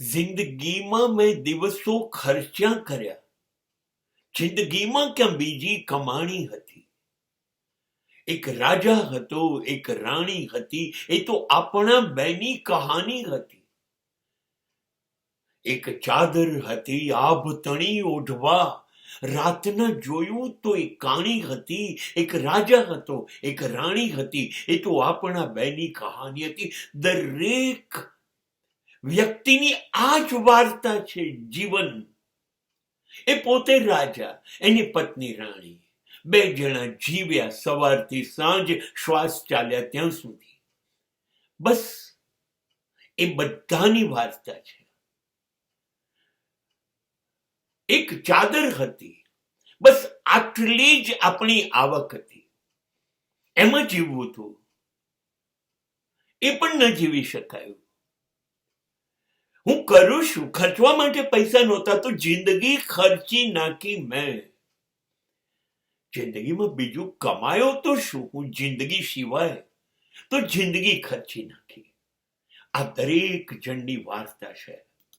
જિંદગીમાં મેં દિવસો ખર્ચ્યા કર્યા, જિંદગીમાં ક્યાં બીજી કમાણી હતી. એક રાજા હતો, એક રાણી હતી, એ તો આપણા બેની કહાની હતી. એક ચાદર હતી આભ તણી ઓઢવા, રાતના જોયું તો એ કાણી હતી. એક રાજા હતો, એક રાણી હતી, એ તો આપણા બેની કહાની હતી. દરેક વ્યક્તિની આ જ વાર્તા છે. જીવન એ પોતે રાજા, એની પત્ની રાણી, બે જણા જીવ્યા સવારથી સાંજ, શ્વાસ ચાલ્યા ત્યાં સુધી. બસ એ બધાની વાર્તા છે. એક ચાદર હતી, બસ આટલી જ આપણી આવક હતી, એમાં જીવવું હતું. એ પણ ન જીવી શકાયું. હું કરું છું, ખર્ચવા માટે પૈસા નહોતા તો જિંદગી ખર્ચી નાખી મેં. જિંદગીમાં બીજું કમાયો તો શું? હું જિંદગી સિવાય તો જિંદગી ખર્ચી નાખી. આ દરેક જણની વાર્તા છે.